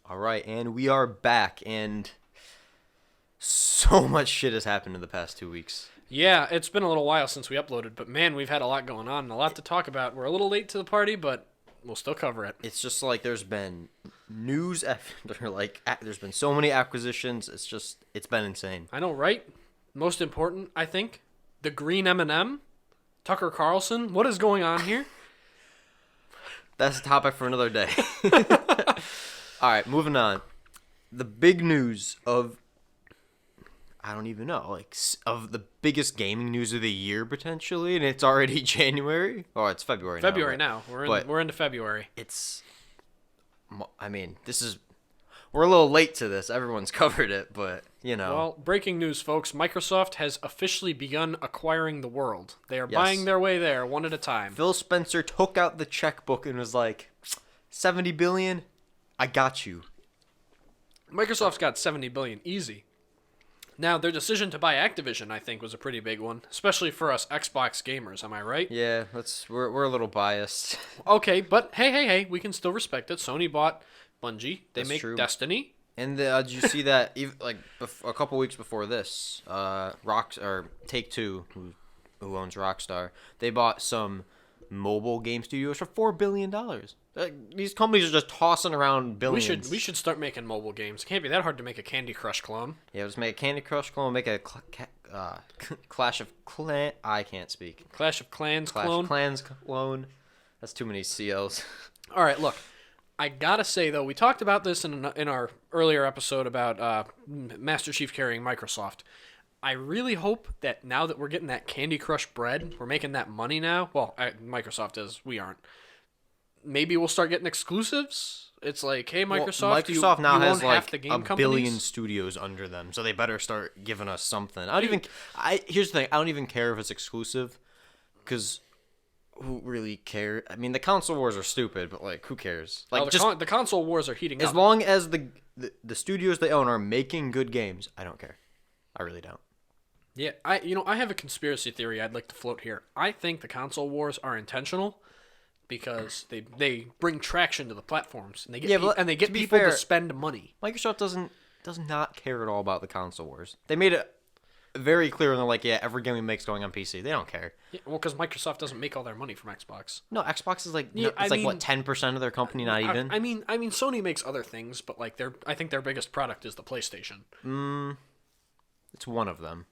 All right, and we are back, and so much shit has happened in the past 2 weeks. Yeah, it's been a little while since we uploaded, but man, we've had a lot going on and a lot to talk about. We're a little late to the party, but we'll still cover it. It's just like there's been news after, there's been so many acquisitions. It's been insane. I know, right? Most important, I think, the green M&M, Tucker Carlson. What is going on here? That's a topic for another day. All right, moving on. The big news of, I don't even know, of the biggest gaming news of the year, potentially, and it's already January. Oh, it's February now. February now. We're into February. We're a little late to this. Everyone's covered it, but, you know. Well, breaking news, folks. Microsoft has officially begun acquiring the world. They are buying their way there one at a time. Phil Spencer took out the checkbook and was like, $70 billion? I got you. Microsoft's got $70 billion easy. Now, their decision to buy Activision, I think, was a pretty big one, especially for us Xbox gamers. Am I right? Yeah, we're a little biased. Okay, but hey, we can still respect it. Sony bought Bungie. They make true. Destiny. And did you see that? A couple weeks before this, Take-Two, who owns Rockstar, they bought some mobile game studios for $4 billion. These companies are just tossing around billions. We should start making mobile games. It can't be that hard to make a Candy Crush clone. Yeah, just make a Candy Crush clone, make a Clash of Clans. I can't speak. Clash of Clans clone. Clash of Clans clone. That's too many CLs. All right, look. I gotta say though, we talked about this in our earlier episode about Master Chief carrying Microsoft. I really hope that now that we're getting that Candy Crush bread, we're making that money now. Well, Microsoft is. We aren't. Maybe we'll start getting exclusives. It's like, hey, Microsoft, Microsoft now has half the game a billion studios under them, so they better start giving us something. Here's the thing: I don't even care if it's exclusive, because who really cares? I mean, the console wars are stupid, but who cares? The console wars are heating up. As long as the studios they own are making good games, I don't care. I really don't. Yeah, I have a conspiracy theory I'd like to float here. I think the console wars are intentional because they bring traction to the platforms and they get people to spend money. Microsoft does not care at all about the console wars. They made it very clear, and they're like, yeah, every game we make is going on PC. They don't care. Yeah, well, because Microsoft doesn't make all their money from Xbox. No, Xbox is what, 10% of their company, not even. I mean, Sony makes other things, but I think their biggest product is the PlayStation. It's one of them.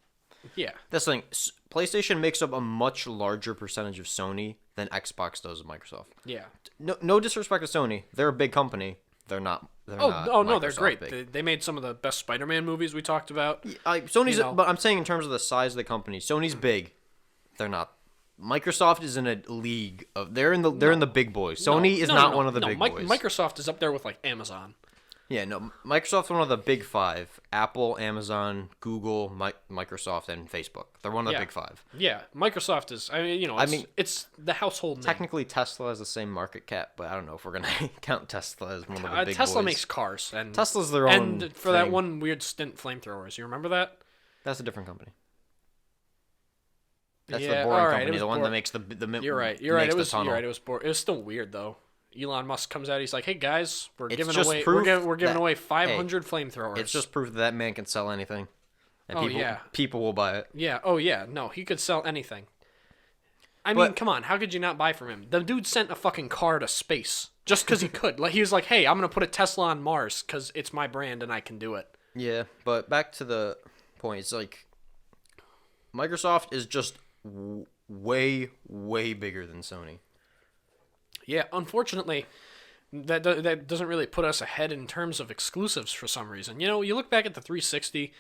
Yeah. That's the thing. PlayStation makes up a much larger percentage of Sony than Xbox does of Microsoft. Yeah. No disrespect to Sony. They're a big company. They're not. No, they're great. They made some of the best Spider-Man movies we talked about. But I'm saying in terms of the size of the company, Sony's big. They're not. Microsoft is in a league of. They're in the big boys. Sony is not one of the big boys. Microsoft is up there with Amazon. Yeah, no. Microsoft's one of the big five: Apple, Amazon, Google, Microsoft, and Facebook. They're one of the big five. Yeah, Microsoft is. It's the household name. Technically, Tesla has the same market cap, but I don't know if we're gonna count Tesla as one of the big Tesla boys. makes cars, and Tesla's their own. And for that one weird stint, flamethrowers. You remember that? That's a different company. That's the boring company, the one that makes the. You're right. It was boring. It was still weird though. Elon Musk comes out. He's like, "Hey guys, we're giving away 500 flamethrowers." It's just proof that man can sell anything, and people will buy it. Yeah. Oh yeah. No, he could sell anything. I mean, come on. How could you not buy from him? The dude sent a fucking car to space just because he could. He was like, "Hey, I'm gonna put a Tesla on Mars because it's my brand and I can do it." Yeah, but back to the point. It's like Microsoft is just way bigger than Sony. Yeah, unfortunately, that doesn't really put us ahead in terms of exclusives for some reason. You look back at the 360,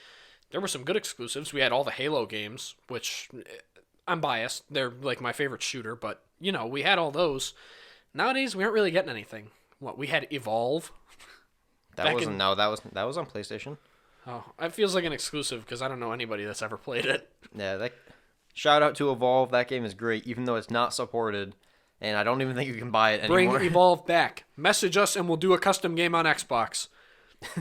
there were some good exclusives. We had all the Halo games, which I'm biased. They're my favorite shooter, but, we had all those. Nowadays, we aren't really getting anything. We had Evolve. That was on PlayStation. Oh, it feels like an exclusive because I don't know anybody that's ever played it. Yeah, shout out to Evolve. That game is great, even though it's not supported. And I don't even think you can buy it anymore. Bring Evolve back. Message us and we'll do a custom game on Xbox.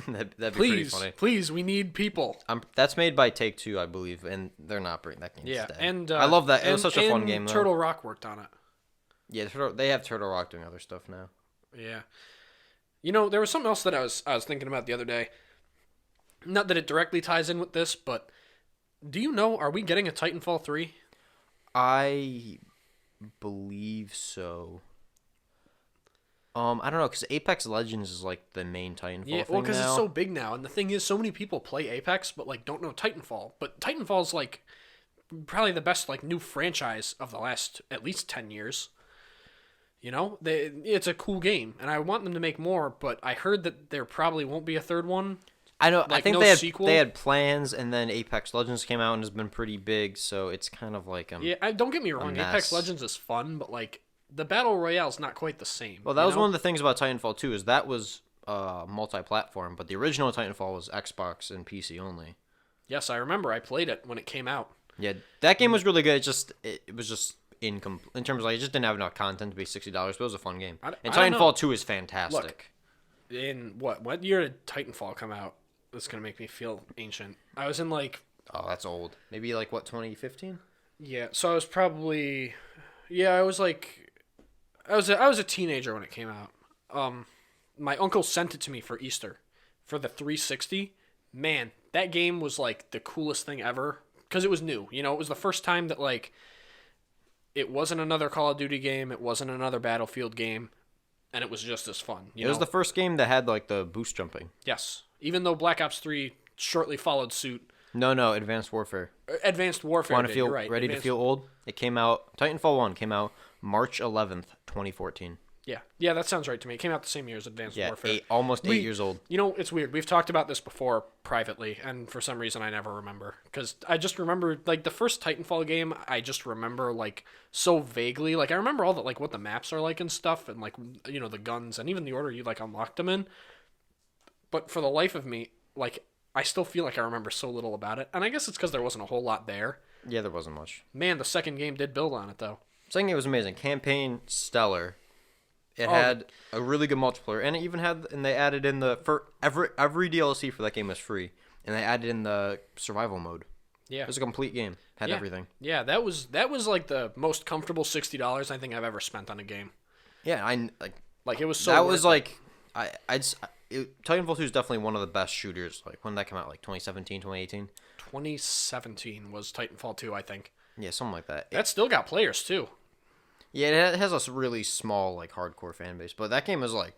that'd be pretty funny. Please, we need people. That's made by Take-Two, I believe, and they're not bringing that game. Yeah, dead. and I love that. It was such a fun game, though. Turtle Rock worked on it. Yeah, they have Turtle Rock doing other stuff now. Yeah. You know, there was something else that I was thinking about the other day. Not that it directly ties in with this, but do you know, are we getting a Titanfall 3? I believe so. I don't know, because Apex Legends is like the main Titanfall Yeah, thing well, because it's now. so big now, and the thing is, so many people play Apex, but like don't know Titanfall. But Titanfall's like probably the best like new franchise of the last at least 10 years. You know, it's a cool game, and I want them to make more. But I heard that there probably won't be a third one. I know. I Like, think no they had sequel? they had plans, and then Apex Legends came out and has been pretty big. So it's kind of like Yeah, don't get me wrong, mess. Apex Legends is fun, but like the battle royale's not quite the same. Well, that was one of the things about Titanfall 2 is that was multi-platform, but the original Titanfall was Xbox and PC only. Yes, I remember. I played it when it came out. Yeah, that game was really good. It was just in terms of like it just didn't have enough content to be $60, but it was a fun game. I And don't know. Titanfall 2 is fantastic. Look. In what year did Titanfall come out? That's gonna make me feel ancient. I was in like Oh, that's old. Maybe like what 2015? yeah, so I was probably I was like I was a teenager when it came out. My uncle sent it to me for Easter for the 360. Man, that game was like the coolest thing ever because it was new. You know, it was the first time that like it wasn't another Call of Duty game, it wasn't another Battlefield game, and it was just as fun. It was the first game that had like the boost jumping. Yes, even though Black Ops 3 shortly followed suit. No, Advanced Warfare. Advanced Warfare. Want to feel you're right. ready to feel old? It came out. Titanfall 1 came out March 11th, 2014. Yeah, that sounds right to me. It came out the same year as Advanced Yeah, Warfare. almost 8 years old. You know, it's weird. We've talked about this before privately, and for some reason I never remember. Because I just remember, like, the first Titanfall game, I just remember, like, so vaguely. Like, I remember all the, like, what the maps are like and stuff, and, like, you know, the guns, and even the order you, like, unlocked them in. But for the life of me, like, I still feel like I remember so little about it. And I guess it's because there wasn't a whole lot there. Yeah, there wasn't much. Man, the second game did build on it, though. Second game was amazing. Campaign stellar. It had a really good multiplayer, and it even had, and they added in for every DLC for that game was free, and they added in the survival mode. Yeah. It was a complete game. Had everything. Yeah, that was like the most comfortable $60 I think I've ever spent on a game. Yeah, Like it was so. that was worth it. like Titanfall 2 is definitely one of the best shooters. Like when that came out, like 2017, 2018. 2017 was Titanfall 2, I think. Yeah, something like that. That still got players too. Yeah, it has a really small like hardcore fan base, but that game is like,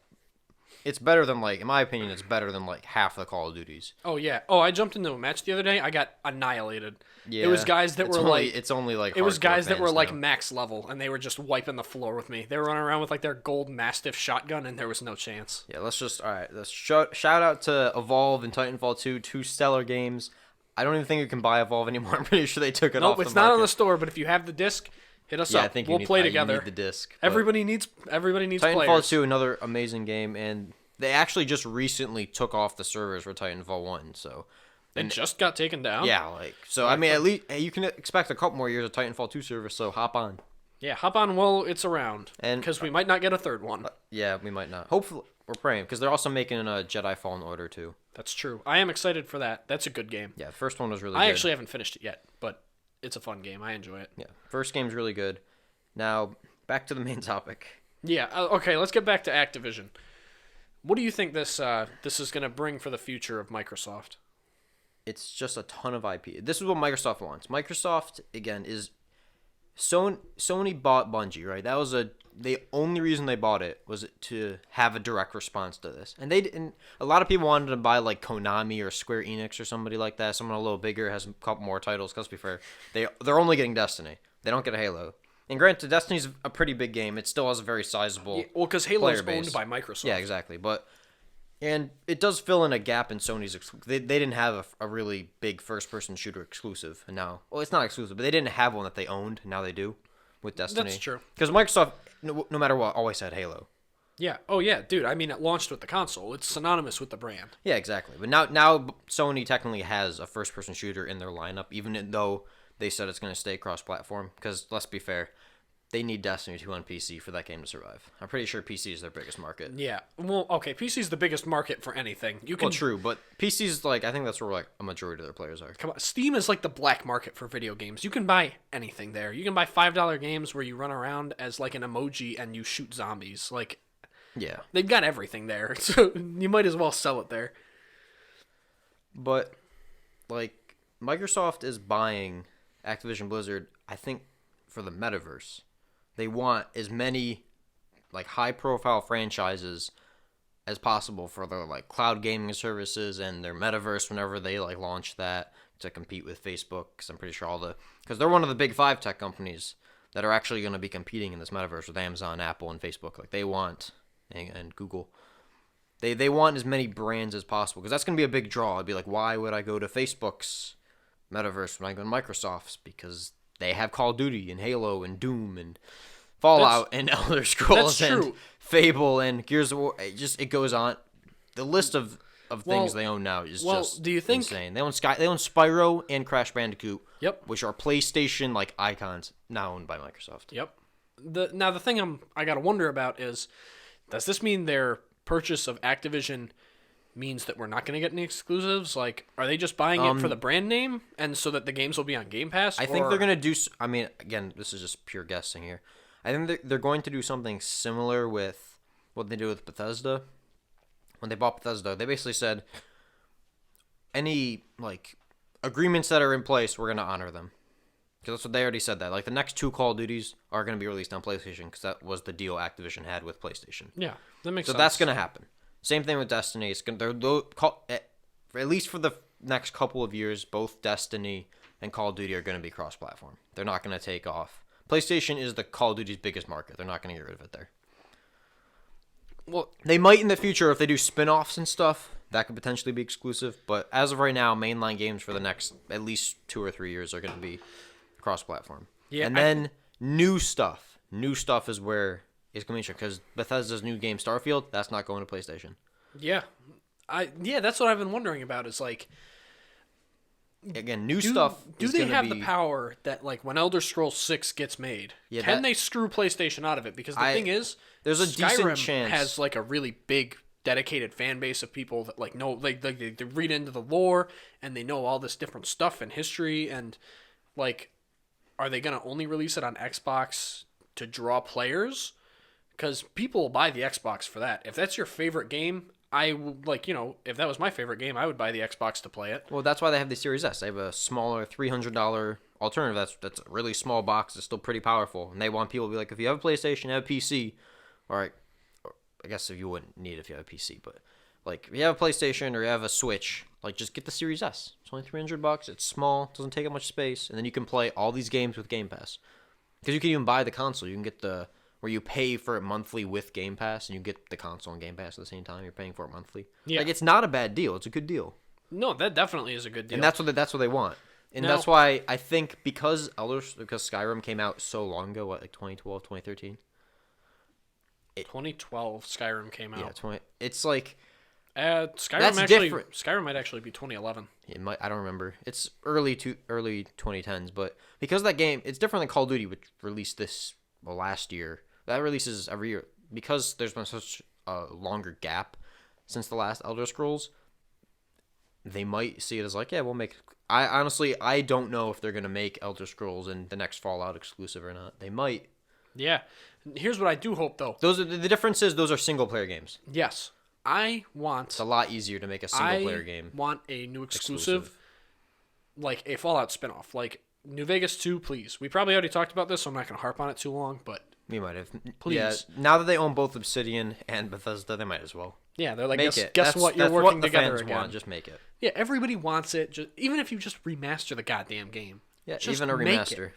it's better than like, in my opinion, it's better than like half the Call of Duties. Oh yeah. Oh, I jumped into a match the other day. I got annihilated. Yeah, It was guys that it's were only, like. it's only like It was hardcore guys that were fans like now. max level, and they were just wiping the floor with me. They were running around with like their gold Mastiff shotgun, and there was no chance. Yeah, let's shout out to Evolve and Titanfall 2, two stellar games. I don't even think you can buy Evolve anymore. I'm pretty sure they took it off Nope, the it's not on the market. store. But if you have the disc, hit us Yeah, up. I think we'll you need, play you together. need the disc. but Everybody needs Titanfall players. 2, another amazing game, and they actually just recently took off the servers for Titanfall 1, so It just got taken down. yeah, like so. I mean, at least you can expect a couple more years of Titanfall 2 service, so hop on. Yeah, hop on while it's around, And- because we might not get a third one. Yeah, we might not. Hopefully, we're praying because they're also making a Jedi Fallen Order too. That's true. I am excited for that. That's a good game. Yeah, the first one was really I good. actually haven't finished it yet, but it's a fun game. I enjoy it. Yeah, first game's really good. Now back to the main topic. Yeah. Okay. Let's get back to Activision. What do you think this is going to bring for the future of Microsoft? It's just a ton of IP. This is what Microsoft wants. Microsoft again is Sony bought Bungie, right? That was the only reason they bought it was to have a direct response to this. And they didn't. A lot of people wanted to buy like Konami or Square Enix or somebody like that, someone a little bigger, has a couple more titles. Cause to be fair, they're only getting Destiny. They don't get a Halo. And granted, Destiny's a pretty big game. It still has a very sizable Yeah, well, because Halo's player base. owned by Microsoft. Yeah, exactly. And it does fill in a gap in Sony's. They didn't have a really big first-person shooter exclusive, and now, well, it's not exclusive, but they didn't have one that they owned. And now they do with Destiny. That's true. Because Microsoft, no matter what, always had Halo. Yeah. Oh yeah, dude. I mean, it launched with the console. It's synonymous with the brand. Yeah, exactly. But now Sony technically has a first-person shooter in their lineup, even though they said it's going to stay cross-platform. Because let's be fair, they need Destiny 2 on PC for that game to survive. I'm pretty sure PC is their biggest market. Yeah. Well, okay. PC's the biggest market for anything. You can. Well, true, but PC's like, I think that's where like a majority of their players are. Come on. Steam is like the black market for video games. You can buy anything there. You can buy $5 games where you run around as like an emoji and you shoot zombies. Like, Yeah. They've got everything there, so you might as well sell it there. But, like, Microsoft is buying Activision Blizzard, I think, for the metaverse. They want as many, like, high-profile franchises as possible for their, like, cloud gaming services and their metaverse whenever they, like, launch that to compete with Facebook. Because I'm pretty sure because they're one of the big 5 tech companies that are actually going to be competing in this metaverse with Amazon, Apple, and Facebook. Like, they want, and Google. They want as many brands as possible because that's going to be a big draw. It'd be like, why would I go to Facebook's metaverse when I go to Microsoft's? Because they have Call of Duty and Halo and Doom and Fallout and Elder Scrolls and Fable and Gears of War. It goes on. The list of things they own now is just do you think, insane. They own Spyro and Crash Bandicoot. Yep. Which are PlayStation like icons now owned by Microsoft. Yep. The thing I gotta wonder about is, does this mean their purchase of Activision means that we're not going to get any exclusives? Like, are they just buying it for the brand name and so that the games will be on Game Pass? I think they're going to do... I mean, again, this is just pure guessing here. I think they're going to do something similar with what they do with Bethesda. When they bought Bethesda, they basically said, any, like, agreements that are in place, we're going to honor them. Because that's what they already said that. Like, the next 2 Call of Duties are going to be released on PlayStation because that was the deal Activision had with PlayStation. Yeah, that makes sense. So that's going to happen. Same thing with Destiny. It's going at least for the next couple of years, both Destiny and Call of Duty are going to be cross-platform. They're not going to take off. PlayStation is the Call of Duty's biggest market. They're not going to get rid of it there. Well, they might in the future if they do spin-offs and stuff. That could potentially be exclusive. But as of right now, mainline games for the next at least 2 or 3 years are going to be cross-platform. Yeah, and then new stuff. New stuff is where it's going to be because Bethesda's new game Starfield, that's not going to PlayStation. Yeah. That's what I've been wondering about is like, again, new stuff. Do they have the power that, like, when Elder Scrolls 6 gets made, can they screw PlayStation out of it? Because the thing is, there's a Skyrim decent chance has like a really big dedicated fan base of people that like know they read into the lore and they know all this different stuff and history, and like, are they gonna only release it on Xbox to draw players? Because people will buy the Xbox for that. If that's your favorite game, I would, like, if that was my favorite game, I would buy the Xbox to play it. Well, that's why they have the Series S. They have a smaller $300 alternative. That's a really small box. It's still pretty powerful. And they want people to be like, if you have a PlayStation, you have a PC, or I guess if you wouldn't need it if you have a PC, but like if you have a PlayStation or you have a Switch, like just get the Series S. It's only $300. It's small. Doesn't take up much space. And then you can play all these games with Game Pass. Because you can even buy the console. You can get where you pay for it monthly with Game Pass, and you get the console and Game Pass at the same time. You're paying for it monthly. Yeah. Like, it's not a bad deal. It's a good deal. No, that definitely is a good deal. And that's what they want. And that's why I think because Skyrim came out so long ago, what, like 2012, 2013? 2012 Skyrim came out. Yeah, it's like Skyrim might actually be 2011. It might, I don't remember. It's early 2010s, but because that game, it's different than Call of Duty, which released last year. That releases every year. Because there's been such a longer gap since the last Elder Scrolls, they might see it as like, yeah, we'll make... I don't know if they're going to make Elder Scrolls and the next Fallout exclusive or not. They might. Yeah. Here's what I do hope, though. The difference is those are single-player games. Yes. It's a lot easier to make a single-player game. I want a new exclusive, like a Fallout spinoff. Like, New Vegas 2, please. We probably already talked about this, so I'm not going to harp on it too long, but... We might have. Please. Yeah, now that they own both Obsidian and Bethesda, they might as well. Yeah, they're like, guess what? You're working together again. Want. Just make it. Yeah, everybody wants it. Even if you just remaster the goddamn game. Yeah, even a remaster.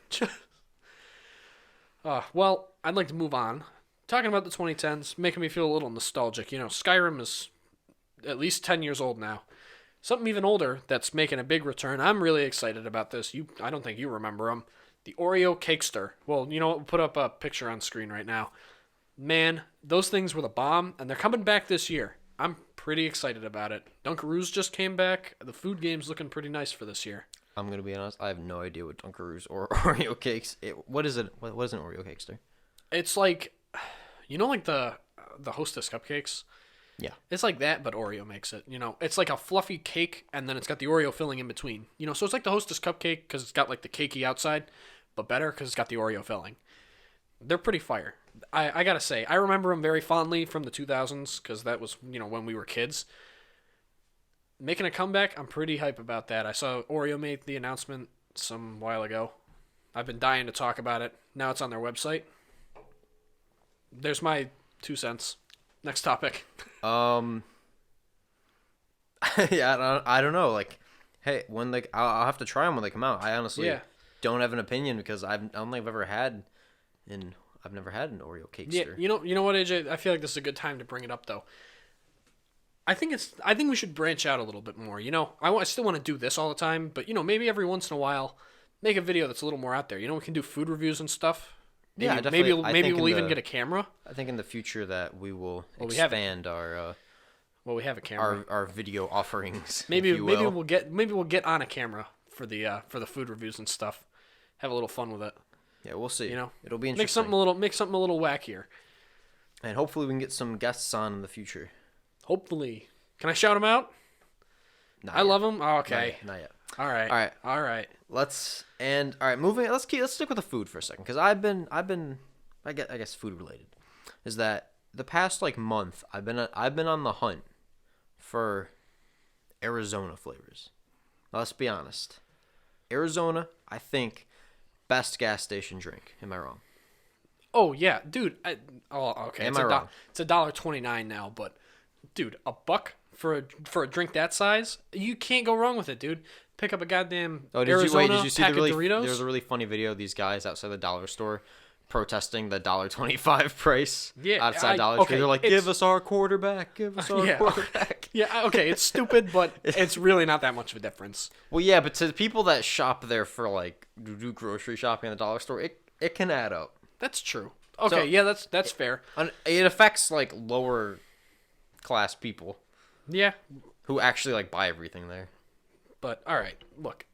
Well, I'd like to move on. Talking about the 2010s, making me feel a little nostalgic. Skyrim is at least 10 years old now. Something even older that's making a big return. I'm really excited about this. I don't think you remember them. The Oreo Cakester. Well, you know what? We'll put up a picture on screen right now. Man, those things were the bomb, and they're coming back this year. I'm pretty excited about it. Dunkaroos just came back. The food game's looking pretty nice for this year. I'm going to be honest. I have no idea what Dunkaroos or Oreo cakes... What is it? What is an Oreo Cakester? It's like... like the Hostess cupcakes? Yeah. It's like that, but Oreo makes it. It's like a fluffy cake, and then it's got the Oreo filling in between. So it's like the Hostess cupcake because it's got like the cakey outside, but better because it's got the Oreo filling. They're pretty fire. I gotta say, I remember them very fondly from the 2000s because that was, when we were kids. Making a comeback, I'm pretty hype about that. I saw Oreo made the announcement some while ago. I've been dying to talk about it. Now it's on their website. There's my 2 cents. Next topic. Yeah, I don't know. Like, hey, I'll have to try them when they come out. I honestly don't have an opinion because I don't think I've never had an Oreo cake stir. You know what, AJ? I feel like this is a good time to bring it up though. I think we should branch out a little bit more. I still want to do this all the time, but maybe every once in a while, make a video that's a little more out there. We can do food reviews and stuff. Maybe, definitely. Maybe we'll even get a camera. I think in the future that we will expand our. Well, we have a camera. Our video offerings. Maybe we'll get on a camera for the food reviews and stuff. Have a little fun with it. Yeah, we'll see. It'll be interesting. Make something a little wackier. And hopefully we can get some guests on in the future. Hopefully. Can I shout them out? Not I yet. love them. Oh, okay. Not yet. All right. Let's stick with the food for a second because I've been I guess food related. Is that the past month I've been on the hunt for Arizona flavors. Now, let's be honest. Arizona, I think, best gas station drink. Am I wrong? Oh yeah, dude. Okay. Am I wrong? It's $1.29 now, but dude, $1 for a drink that size, you can't go wrong with it, dude. Pick up a goddamn Arizona did you see pack of Doritos. There was a really funny video of these guys outside the dollar store protesting the $1.25 price outside Dollar Tree. They're like, give us our quarterback. Give us our quarterback. Yeah, okay, it's stupid, but it's really not that much of a difference. Well, yeah, but to the people that shop there for do grocery shopping at the dollar store, it can add up. That's true. Okay, that's fair. It affects lower class people. Yeah. Who actually buy everything there. But all right, look.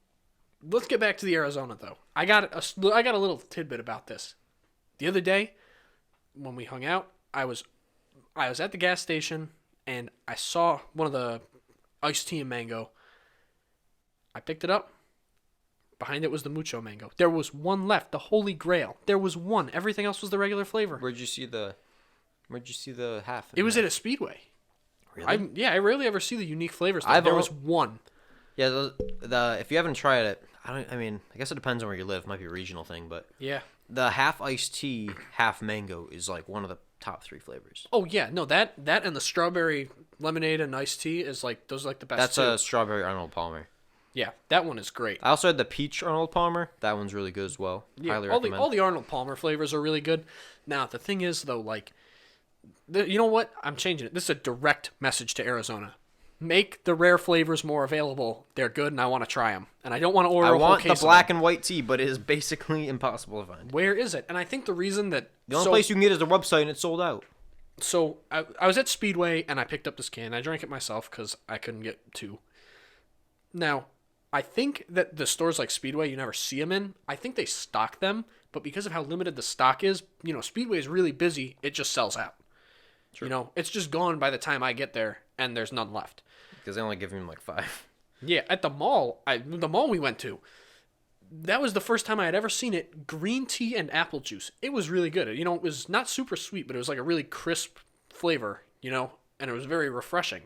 Let's get back to the Arizona though. I got a little tidbit about this. The other day, when we hung out, I was at the gas station and I saw one of the iced tea and mango. I picked it up. Behind it was the mucho mango. There was one left, the holy grail. There was one. Everything else was the regular flavor. Where'd you see the half? It was at a Speedway. Really? I rarely ever see the unique flavors. There was one. Yeah, if you haven't tried it, I guess it depends on where you live. It might be a regional thing, but yeah, the half iced tea, half mango is one of the top 3 flavors. Oh yeah, no, that and the strawberry lemonade and iced tea is those are the best. That's too. a strawberry Arnold Palmer. Yeah, that one is great. I also had the peach Arnold Palmer. That one's really good as well. Yeah, Highly recommend. all the Arnold Palmer flavors are really good. Now the thing is though, you know what? I'm changing it. This is a direct message to Arizona. Make the rare flavors more available. They're good, and I want to try them. And I don't want to order. I want the black and white tea, but it is basically impossible to find. Where is it? And I think the reason that the only place you can get is the website, and it's sold out. So I was at Speedway, and I picked up this can. I drank it myself because I couldn't get 2. Now, I think that the stores like Speedway, you never see them in. I think they stock them, but because of how limited the stock is, Speedway is really busy. It just sells out. True. It's just gone by the time I get there, and there's none left. Because they only give him 5. Yeah, at the mall we went to, that was the first time I had ever seen it. Green tea and apple juice. It was really good. It was not super sweet, but it was a really crisp flavor. And it was very refreshing.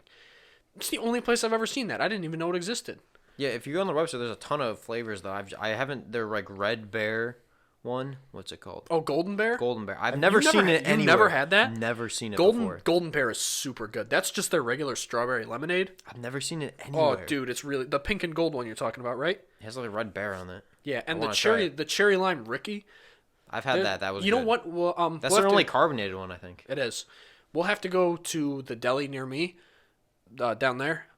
It's the only place I've ever seen that. I didn't even know it existed. Yeah, if you go on the website, there's a ton of flavors that I haven't. They're Red Bear. One, what's it called? Oh, Golden Bear? Golden Bear. I've never seen it anywhere. You've never had that? Never seen it before. Golden Bear is super good. That's just their regular strawberry lemonade. I've never seen it anywhere. Oh, dude, it's really... The pink and gold one you're talking about, right? It has a Red Bear on it. Yeah, and the cherry lime Ricky. I've had that. That was good. You know what? Well, that's their only carbonated one, I think. It is. We'll have to go to the deli near me, down there.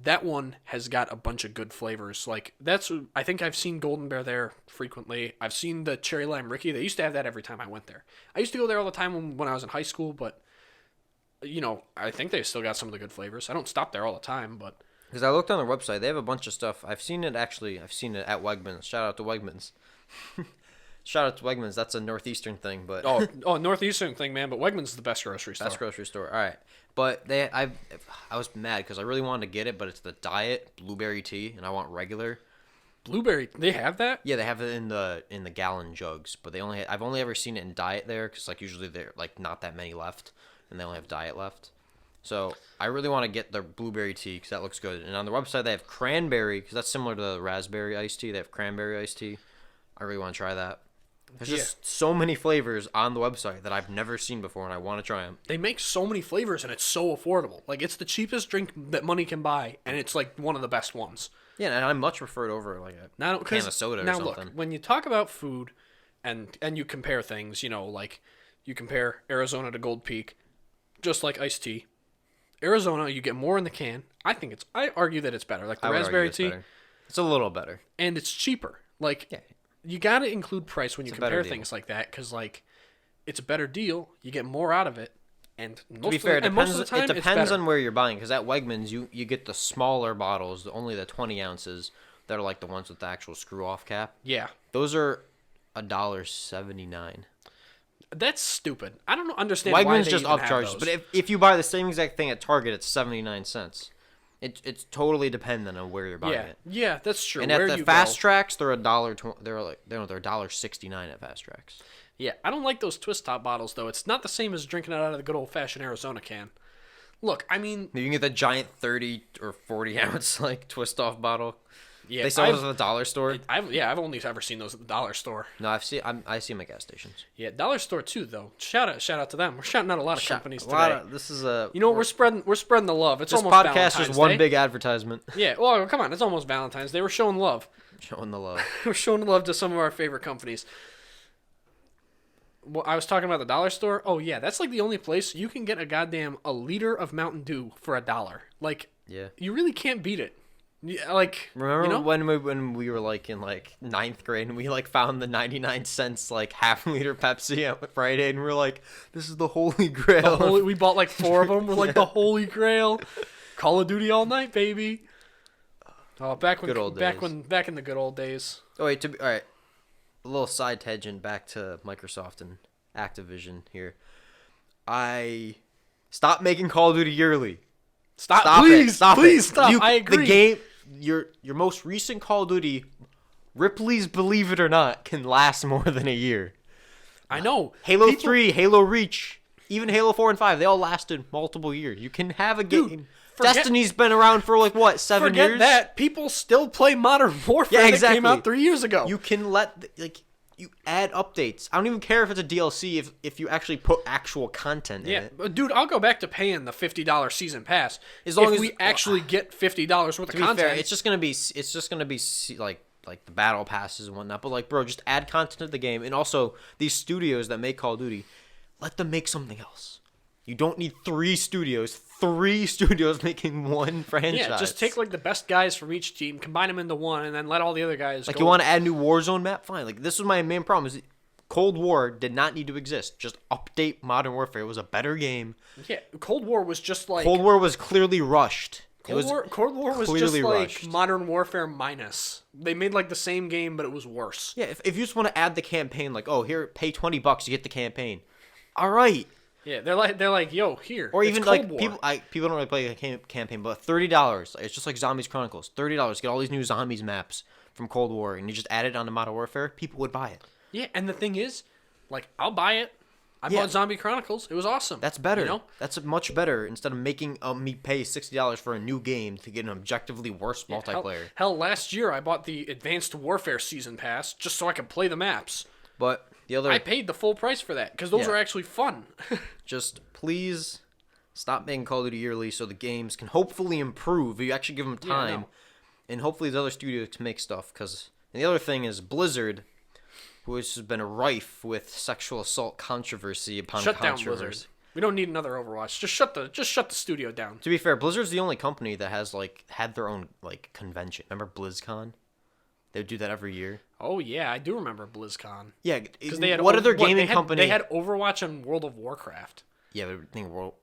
That one has got a bunch of good flavors. I think I've seen Golden Bear there frequently. I've seen the Cherry Lime Ricky. They used to have that every time I went there. I used to go there all the time when I was in high school, but, I think they still got some of the good flavors. I don't stop there all the time, but... Because I looked on their website. They have a bunch of stuff. I've seen it at Wegmans. Shout out to Wegmans. Shout out to Wegmans. That's a Northeastern thing, but... Northeastern thing, man, but Wegmans is the best grocery store. Best grocery store. All right. But I was mad because I really wanted to get it, but it's the diet blueberry tea, and I want regular. Blueberry, they have that? Yeah, they have it in the gallon jugs, but I've only ever seen it in diet there because like usually they're like not that many left, and they only have diet left. So I really want to get the blueberry tea because that looks good. And on the website they have cranberry because that's similar to the raspberry iced tea. They have cranberry iced tea. I really want to try that. There's just so many flavors on the website that I've never seen before, and I want to try them. They make so many flavors, and it's so affordable. Like, it's the cheapest drink that money can buy, and it's like one of the best ones. Yeah, and I much prefer it over like a can of soda or something. Now look, when you talk about food, and you compare things, like you compare Arizona to Gold Peak, just like iced tea. Arizona, you get more in the can. I argue that it's better. Like the raspberry tea, better. It's a little better, and it's cheaper. Like, you got to include price when you compare things like that, because like it's a better deal. You get more out of it, and to be fair, it depends on where you're buying. Because at Wegmans, you get the smaller bottles, only the 20 ounces that are like the ones with the actual screw off cap. Yeah, those are $1.79. That's stupid. I don't understand Wegmans why they just even upcharges. have those. But if you buy the same exact thing at Target, it's 79 cents. It's totally dependent on where you're buying it. Yeah, that's true. And where at the Fast Tracks, they're $1.69 at Fast Tracks. Yeah, I don't like those twist top bottles though. It's not the same as drinking it out of the good old fashioned Arizona can. Look, I mean, you can get the giant 30 or 40 ounce like twist off bottle. Yeah, they sell those at the dollar store. I've only ever seen those at the dollar store. No, I see them at gas stations. Yeah, dollar store too though. Shout out to them. We're shouting out a lot of companies today. This is a. We're spreading the love. It's this almost podcast Valentine's is one Day. big advertisement. Yeah, well, come on, it's almost Valentine's Day. We're showing love. Showing the love. We're showing the love to some of our favorite companies. Well, I was talking about the dollar store. Oh yeah, that's like the only place you can get a liter of Mountain Dew for $1. Like, yeah, you really can't beat it. Yeah, like, remember when we were like in like 9th grade and we like found the 99 cents like half-liter Pepsi at Friday and we were like, this is the holy grail. We bought like 4 of them. We're like the holy grail. Call of Duty all night, baby. Oh, back in the good old days. Oh wait, all right. A little side tangent back to Microsoft and Activision here. I stopped making Call of Duty yearly. Stop, please stop. I agree. The game, your most recent Call of Duty, Ripley's Believe It or Not, can last more than a year. I know. Halo 3, Halo Reach, even Halo 4 and 5, they all lasted multiple years. You can have a game. Destiny's been around for like what, 7 years? Forget that. People still play Modern Warfare that came out 3 years ago. You can you add updates. I don't even care if it's a DLC if you actually put actual content in it. Yeah, dude, I'll go back to paying the $50 season pass as long as we actually get $50 worth of content. Fair, it's just gonna be like the battle passes and whatnot. But like, bro, just add content to the game, and also these studios that make Call of Duty, let them make something else. You don't need 3 studios making one franchise. Yeah, just take like the best guys from each team, combine them into one, and then let all the other guys like go. You want to add a new Warzone map? Fine. Like, this was my main problem is Cold War did not need to exist. Just update Modern Warfare. It was a better game. Yeah, Cold War was just like... Cold War was clearly rushed. Cold War was just like Modern Warfare minus. They made like the same game, but it was worse. Yeah, if you just want to add the campaign, like, oh, here, pay $20 to get the campaign. All right. Yeah, they're like, yo, here. Or even like War. people don't really play a campaign, but $30. It's just like Zombies Chronicles. $30. Get all these new zombies maps from Cold War, and you just add it onto Modern Warfare. People would buy it. Yeah, and the thing is, like, I'll buy it. I bought Zombie Chronicles. It was awesome. That's better. That's much better instead of making me pay $60 for a new game to get an objectively worse multiplayer. Hell, last year I bought the Advanced Warfare Season Pass just so I could play the maps. But I paid the full price for that because those are actually fun. Just please stop making Call of Duty yearly so the games can hopefully improve. You actually give them time, and hopefully the other studios can make stuff. And the other thing is Blizzard, which has been rife with sexual assault controversy upon controversy. Down Blizzard. We don't need another Overwatch. Just shut the studio down. To be fair, Blizzard's the only company that has had their own convention. Remember BlizzCon? They would do that every year. Oh yeah, I do remember BlizzCon. Yeah, because they had what other gaming company? They had Overwatch and World of Warcraft. Yeah, but I think World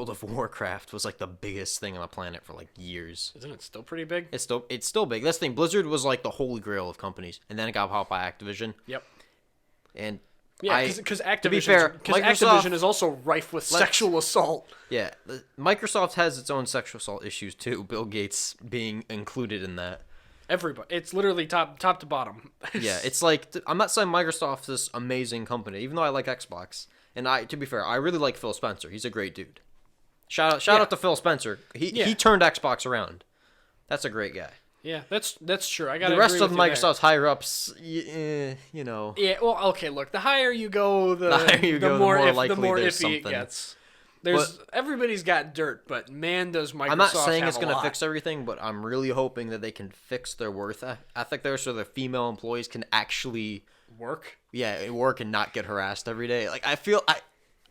of Warcraft was like the biggest thing on the planet for like years. Isn't it still pretty big? It's still big. That's the thing. Blizzard was like the holy grail of companies, and then it got bought by Activision. Yep. And yeah, because Activision. To be fair, Activision is also rife with sexual assault. Yeah, Microsoft has its own sexual assault issues too. Bill Gates being included in that. Everybody. It's literally top to bottom. Yeah, it's like I'm not saying Microsoft's this amazing company, even though I like Xbox. And to be fair, I really like Phil Spencer. He's a great dude. Shout out to Phil Spencer. He turned Xbox around. That's a great guy. Yeah, that's true. I got the rest of Microsoft's higher ups, you know. Yeah, well, okay. Look, the higher you go, the more likely iffy it gets. Everybody's got dirt, but man, does Microsoft. I'm not saying it's going to fix everything, but I'm really hoping that they can fix their worth ethic there, so the female employees can actually work. Yeah, work and not get harassed every day. Like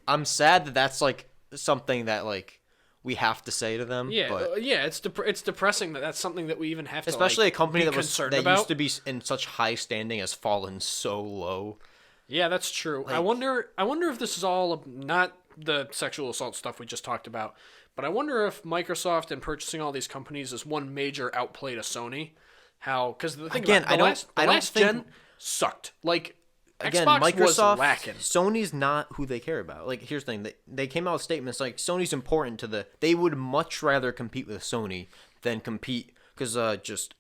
I'm sad that that's like something that like we have to say to them. Yeah, but it's depressing that that's something that we even have to. Especially like, a company that used to be in such high standing has fallen so low. Yeah, that's true. Like, I wonder if this is all not the sexual assault stuff we just talked about, but I wonder if Microsoft and purchasing all these companies is one major outplay to Sony. How? Because the thing about the last gen sucked. Like. Again, Xbox Microsoft, was lacking. Sony's not who they care about. Like, here's the thing. They came out with statements like, Sony's important to they would much rather compete with Sony than compete, because just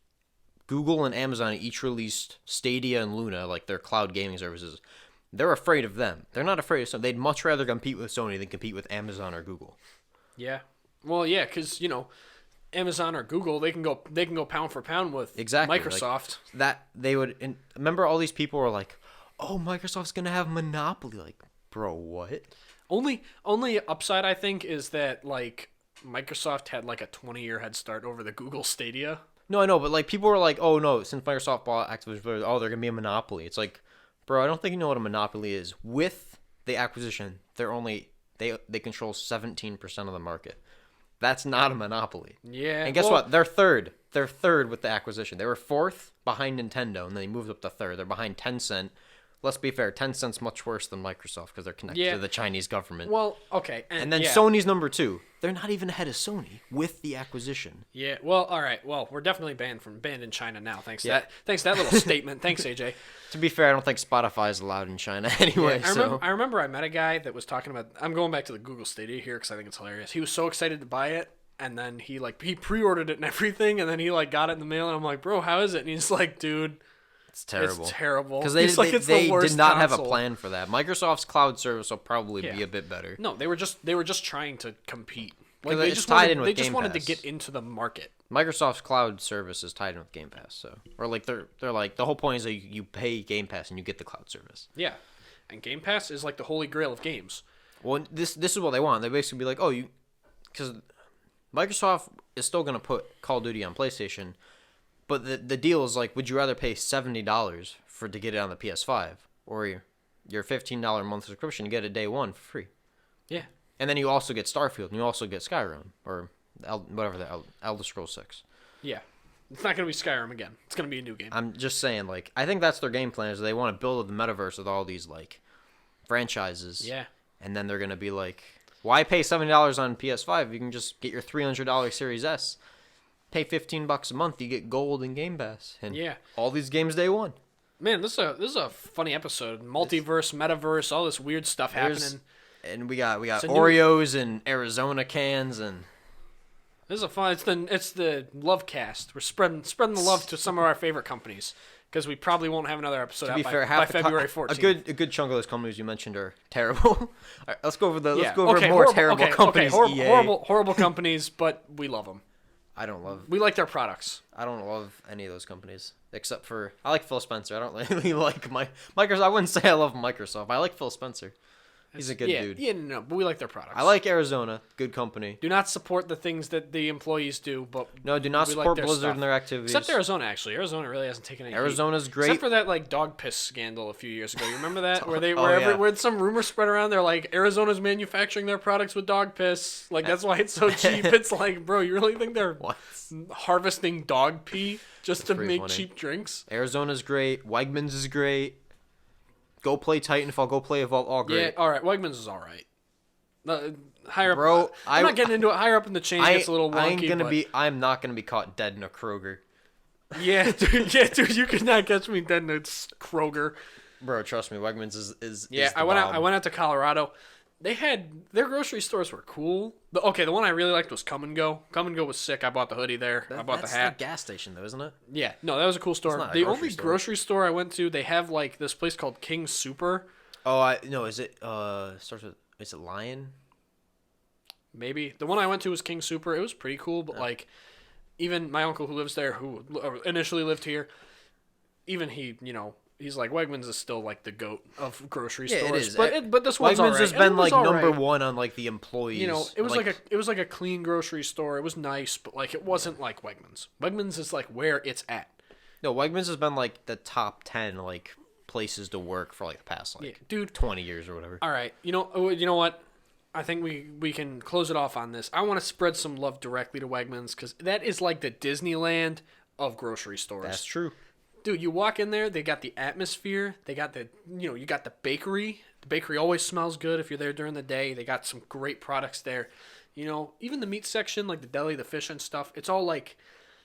Google and Amazon each released Stadia and Luna, like their cloud gaming services. They're afraid of them. They're not afraid of Sony. They'd much rather compete with Sony than compete with Amazon or Google. Yeah. Well, yeah, because, Amazon or Google, they can go pound for pound with Microsoft. Like, that they would remember all these people were like, oh, Microsoft's gonna have monopoly. Like, bro, what? Only upside I think is that like Microsoft had like a 20-year head start over the Google Stadia. No, I know, but like people were like, oh no, since Microsoft bought Activision, oh, they're gonna be a monopoly. It's like, bro, I don't think you know what a monopoly is. With the acquisition, they control 17% of the market. That's not a monopoly. Yeah. And guess what? They're third. They're third with the acquisition. They were fourth behind Nintendo, and then they moved up to third. They're behind Tencent. Let's be fair, Tencent's much worse than Microsoft because they're connected to the Chinese government. Well, okay. And then Sony's number 2. They're not even ahead of Sony with the acquisition. Yeah, well, all right. Well, we're definitely banned in China now, thanks to that little statement. Thanks, AJ. To be fair, I don't think Spotify is allowed in China anyway. Yeah, I remember I met a guy that was talking about, I'm going back to the Google Stadia here because I think it's hilarious. He was so excited to buy it, and then he pre-ordered it and everything, and then he got it in the mail, and I'm like, bro, how is it? And he's like, dude, it's terrible. It's terrible. Because they did not have a plan for that. Microsoft's cloud service will probably be a bit better. No, they were just trying to compete. Like they just wanted to get into the market. Microsoft's cloud service is tied in with Game Pass, or like they're like the whole point is that you pay Game Pass and you get the cloud service. Yeah, and Game Pass is like the holy grail of games. Well, this is what they want. They basically be like, oh, because Microsoft is still gonna put Call of Duty on PlayStation. But the deal is like, would you rather pay $70 to get it on the PS5 or your $15 month subscription to get it day one for free? Yeah. And then you also get Starfield and you also get Skyrim or Elder Scrolls 6. Yeah. It's not going to be Skyrim again. It's going to be a new game. I'm just saying, like, I think that's their game plan is they want to build the metaverse with all these, like, franchises. Yeah. And then they're going to be like, why pay $70 on PS5? You can just get your $300 Series S. Pay $15 a month, you get gold and Game Pass, and all these games day one. Man, this is a funny episode. Multiverse, metaverse, all this weird stuff happening. And we got Oreos and Arizona cans, and this is a fun. It's the love cast. We're spreading the love to some of our favorite companies because we probably won't have another episode out by February 14th. A good chunk of those companies you mentioned are terrible. All right, let's go over more terrible companies. Horrible companies, but we love them. We like their products. I don't love any of those companies except for I like Phil Spencer. I don't really like Microsoft. I wouldn't say I love Microsoft. I like Phil Spencer. He's a good dude. Yeah, no, but we like their products. I like Arizona. Good company. Do not support the things that the employees do, but do not support Blizzard and their activities. Except Arizona, actually. Arizona really hasn't taken any Arizona's heat. great. Except for that dog piss scandal a few years ago. You remember that? Where some rumors spread around, they're like, Arizona's manufacturing their products with dog piss. Like, that's why it's so cheap. It's like, bro, you really think they're harvesting dog pee just to make cheap drinks? Arizona's great. Wegmans is great. Go play Titanfall. Go play Evolve. All great. Yeah, all right. Wegmans is all right. Higher up, bro. I'm not getting into it. Higher up in the chain gets a little wonky. I'm not gonna be caught dead in a Kroger. Yeah, dude. You could not catch me dead in a Kroger. Bro, trust me. Wegmans is. Yeah, I went out to Colorado. their grocery stores were cool. The one I really liked was Come and Go. Come and Go was sick. I bought the hoodie there. I bought the hat. That's the gas station, though, isn't it? Yeah, no, that was a cool store. not a The grocery only store. grocery store I went to, they have like this place called King Super. Oh, no, is it, starts with, is it Lion? Maybe. The one I went to was King Super. It was pretty cool, but like, even my uncle who lives there, who initially lived here, even he, he's like, Wegmans is still like the goat of grocery stores. It is. But this one's Wegmans alright. has And been it was like number alright. one on like the employees. It was like a clean grocery store. It was nice, but like it wasn't like Wegmans. Wegmans is like where it's at. No, Wegmans has been like the top 10 like places to work for like the past Dude, 20 years or whatever. all right. You know what? I think we can close it off on this. I want to spread some love directly to Wegmans because that is like the Disneyland of grocery stores. That's true. Dude, you walk in there, they got the atmosphere, they got you got the bakery. The bakery always smells good if you're there during the day. They got some great products there. Even the meat section, like the deli, the fish and stuff, it's all like,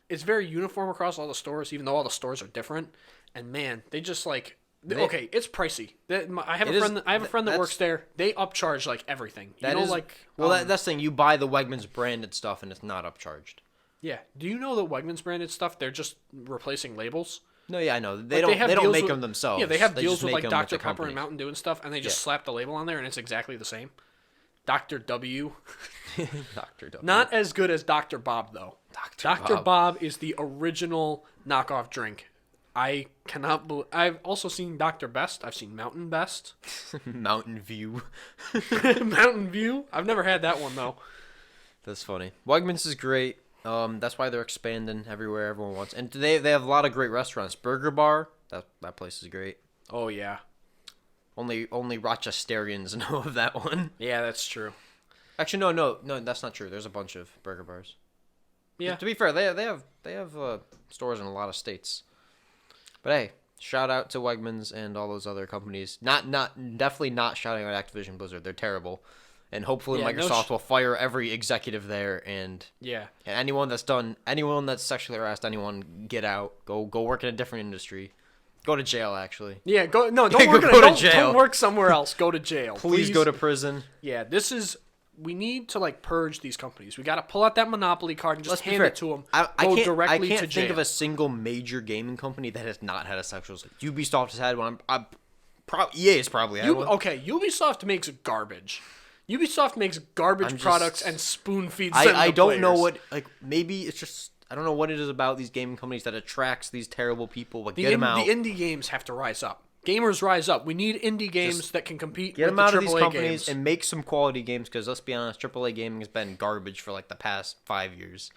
it's very uniform across all the stores, even though all the stores are different. And man, they just like, okay, it's pricey. I have a friend that works there. They upcharge like everything. That's the thing. You buy the Wegmans branded stuff and it's not upcharged. Yeah. Do you know that Wegmans branded stuff, they're just replacing labels? No, yeah, I know. They don't make them themselves. Yeah, they have deals just with make like them with Dr. the Pepper and companies. Mountain Dew and stuff, and they just slap the label on there, and it's exactly the same. Dr. W. Dr. W. Not as good as Dr. Bob, though. Dr. Bob is the original knockoff drink. I cannot believe... I've also seen Dr. Best. I've seen Mountain Best. Mountain View. Mountain View? I've never had that one, though. That's funny. Wegmans is great. That's why they're expanding everywhere everyone wants. And they have a lot of great restaurants. Burger Bar, that place is great. Oh, yeah. Only Rochesterians know of that one. Yeah, that's true. Actually, no, that's not true. There's a bunch of burger bars. Yeah. To be fair, they have stores in a lot of states. But hey, shout out to Wegmans and all those other companies. Definitely not shouting out Activision Blizzard. They're terrible. And hopefully Microsoft will fire every executive there and anyone that's sexually harassed anyone, get out. Go work in a different industry. Go to jail, actually. Yeah, don't work to jail. Don't work somewhere else. Go to jail. Please go to prison. Yeah, we need to like purge these companies. We got to pull out that monopoly card and just hand it to them. I can't to jail. think of a single major gaming company that has not had a sexual. Ubisoft has had one. EA has probably had one. Okay, Ubisoft makes garbage. Ubisoft makes garbage products and spoon feeds them to I don't know players. what, maybe it's just, I don't know what it is about these gaming companies that attracts these terrible people. Get them out. The indie games have to rise up. Gamers rise up. We need indie games that can compete with them the out AAA of these companies games. and make some quality games, because let's be honest, AAA gaming has been garbage for like the past 5 years.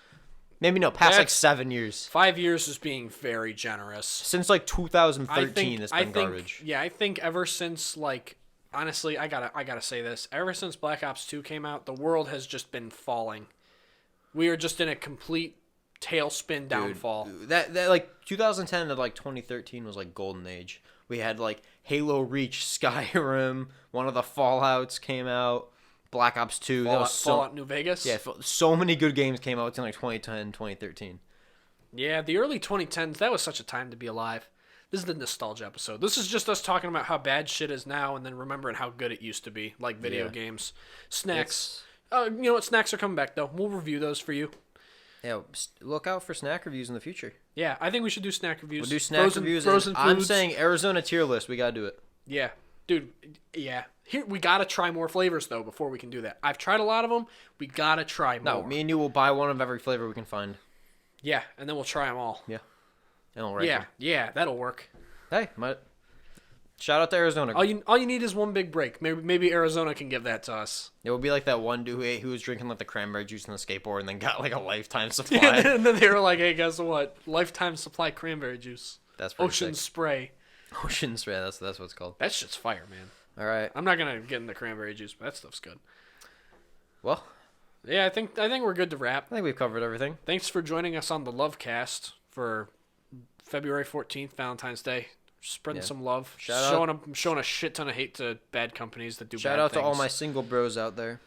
Maybe no, like 7 years. 5 years is being very generous. Since like 2013, it's been garbage. Yeah, I think ever since like, honestly, I gotta say this. Ever since Black Ops 2 came out, the world has just been falling. We are just in a complete tailspin downfall. That like 2010 to like 2013 was like golden age. We had like Halo Reach, Skyrim, one of the Fallouts came out, Black Ops 2. Fallout New Vegas. Yeah, so many good games came out in like 2010, 2013. Yeah, the early 2010s, that was such a time to be alive. This is the nostalgia episode. This is just us talking about how bad shit is now and then remembering how good it used to be, like video games. Snacks. You know what? Snacks are coming back, though. We'll review those for you. Yeah, look out for snack reviews in the future. Yeah, I think we should do snack reviews. We'll do snack reviews. Frozen foods. I'm saying Arizona tier list. We got to do it. Yeah. Dude, yeah. Here, we got to try more flavors, though, before we can do that. I've tried a lot of them. We got to try more. No, me and you will buy one of every flavor we can find. Yeah, and then we'll try them all. Yeah. And we'll rank them. Yeah, that'll work. Hey, shout out to Arizona. All you need is one big break. Maybe Arizona can give that to us. It would be like that one dude who was drinking like the cranberry juice on the skateboard and then got like a lifetime supply. And then they were like, "Hey, guess what? Lifetime supply cranberry juice. That's pretty Ocean sick. Spray. Ocean Spray. That's what it's called. That shit's fire, man. All right. I'm not gonna get into cranberry juice, but that stuff's good. Well, yeah, I think we're good to wrap. I think we've covered everything. Thanks for joining us on the Lovecast for February 14th, Valentine's Day. Spreading some love. Showing a shit ton of hate to bad companies that do bad things. Shout out to all my single bros out there.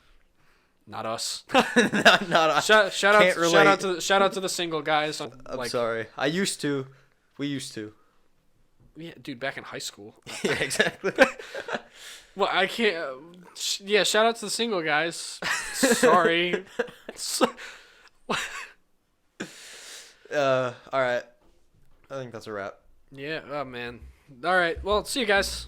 Not us. not us. Shout out to the single guys. I'm sorry. I used to. We used to. Yeah, dude, back in high school. Yeah, exactly. Well, I can't. Yeah, shout out to the single guys. Sorry. All right. I think that's a wrap. Yeah. Oh man. All right. Well, see you guys.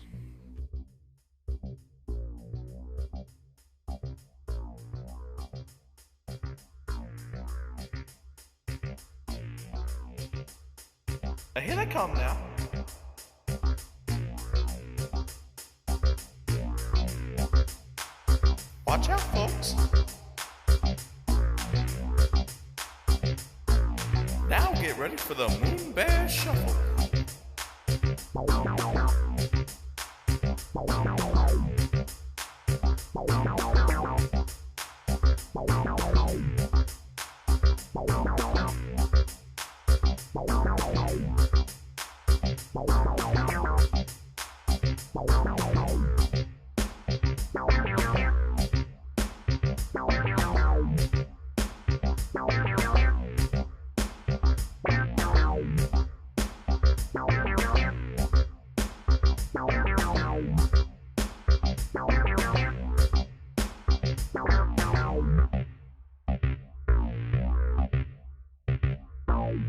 Here they come now. Watch out, folks. Now get ready for the Moon Bear Shuffle.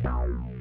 Bye.